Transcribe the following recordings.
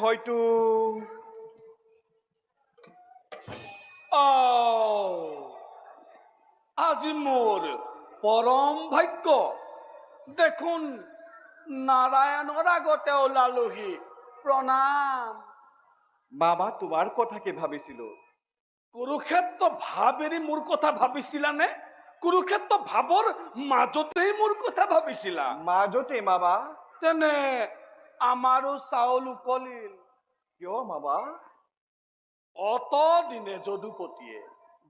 হয়তো আজি মোৰ পৰম ভাগ্য দেখুন নাৰায়ণৰ আগতে ওলালোহি প্ৰণাম মামা তোমাৰ কথাকে ভাবিছিলো কুৰুক্ষেত্ৰ ভাৱ এৰি মোৰ কথা ভাবিছিলানে কুৰুক্ষেত্ৰ ভাৱৰ মাজতেই মোৰ কথা ভাবিছিলা মাজতে মামা তেনে আমাৰো চাউল উকলিল কিয় মামা অত দিনে যদুপতিয়ে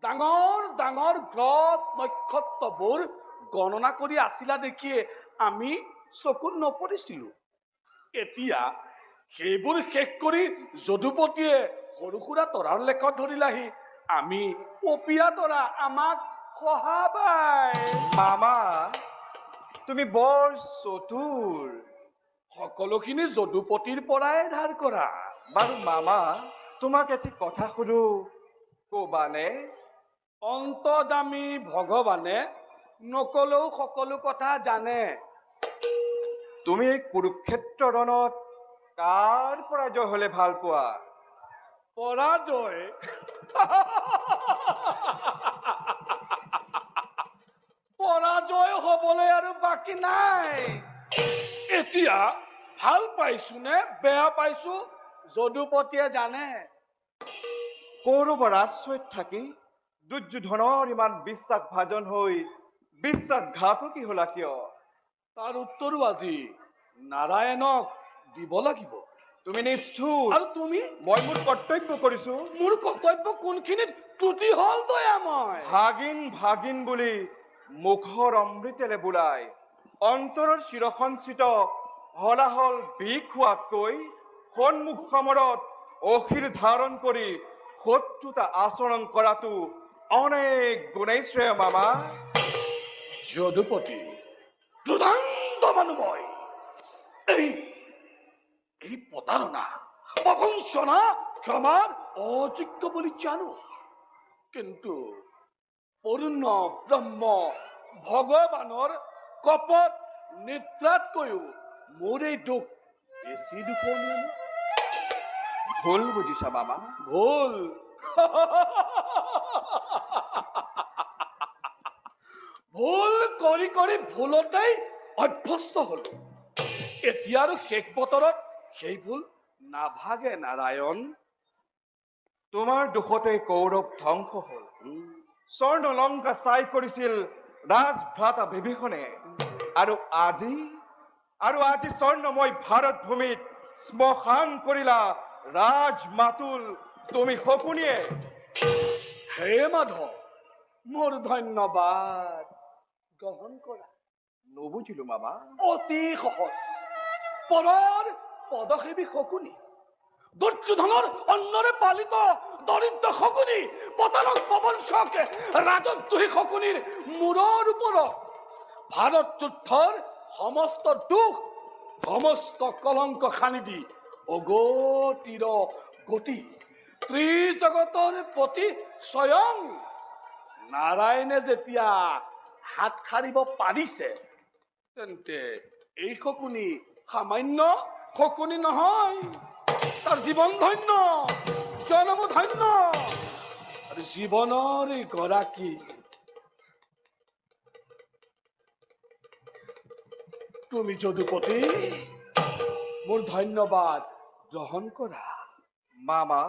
ডাঙৰ ডাঙৰ গ্ৰহ নক্ষত্ৰবোৰ গণনা কৰি আছিলা দেখিয়ে আমি চকুত নপৰিছিলো এতিয়া সেইবোৰ শেষ কৰি যদুপতিয়ে সৰু সুৰা তৰাৰ লেখত ধৰিলাহি আমি পপীয়া তৰা আমাক সহাবাই মামা তুমি বৰ চতুৰ সকলোখিনি যদুপতিৰ পৰাই ধাৰ কৰা বাৰু মামা তোমাক এটি কথা সুধো কবানে অন্তৰ্যামী ভগৱানে নকলেও সকলো কথা জানে তুমি কুৰুক্ষেত্ৰ ৰণত কাৰ পৰাজয় হলে ভাল পোৱা পৰাজয় পৰাজয় হবলৈ আৰু বাকী নাই এতিয়া ভাল পাইছো নে বেয়া পাইছো যদুপতিয়ে জানে কৌৰৱৰ আশ্ৰয়ত থাকি দুৰ্যোধনৰ ইমান বিশ্বাসভাজন হৈ বিশ্বাসঘাতকী হলা কিয় তাৰ উত্তৰো আজি নাৰায়ণক দিব লাগিব তুমি নিষ্ঠুৰ আৰু তুমি মই মোৰ কৰ্তব্য কৰিছো মোৰ কৰ্তব্য কোনখিনিত ত্ৰুটি হল দয়াময় ভাগিন ভাগিন বুলি মুখৰ অমৃতেৰে বোলাই অন্তৰৰ চিৰসঞ্চিত হলাহল বিষ হোৱাতকৈ সন্মুখ সমৰত অহিৰ ধাৰণ কৰি শত্ৰুতা আচৰণ কৰাটো অনেক গুণেই শ্ৰেয় মামা যদুপতি দুৰ্দান্ত মানুহ মই এই প্ৰতাৰণা প্ৰবঞ্চনা ক্ষমাৰ অযোগ্য বুলি জানো কিন্তু পূৰ্ণ ব্ৰহ্ম ভগৱানৰ কপট নিদ্ৰাতকৈও মোৰ এই দুখ বেছি দুখনীয় ভুল বুজিছা মামা ভুল ভুল কৰি কৰি ভুলতেই অভ্যস্ত হলো এতিয়া আৰু শেষ বতৰত সেই ভুল নাভাগে নাৰায়ণ তোমাৰ দুখতে কৌৰৱ ধ্বংস হল স্বৰ্ণ লংকা চাই কৰিছিল ৰাজভ্ৰাতা বিভীষণে আৰু আজি স্বৰ্ণময় ভাৰত ভূমিত শ্মশান কৰিলা ৰাজ মাতুল তুমি শকুনিয়ে হে মাধৱ মোৰ ধন্যবাদ গ্ৰহণ কৰা নুবুজিলো মামা অতি সহজ পৰৰ পদসেৱী শকুনি দুৰ্যোধনৰ অন্নৰে পালিত দৰিদ্ৰ শকুনি পতানক প্ৰবঞ্চক ৰাজদ্ৰোহী শকুনিৰ মূৰৰ ওপৰত ভাৰত যুদ্ধৰ সমস্ত দুখ সমস্ত কলংক সানি দি অগতিৰ গতি ত্ৰিজগতৰ প্ৰতি স্বয়ং নাৰায়ণে যেতিয়া হাত সাৰিব পাৰিছে তেন্তে এই শকুনি সামান্য শকুনি নহয় তাৰ জীৱন ধন্য জনম ধন্য আৰু জীৱনৰ গৰাকী তুমি যদুপতি মোৰ ধন্যবাদ গ্ৰহণ কৰা মামা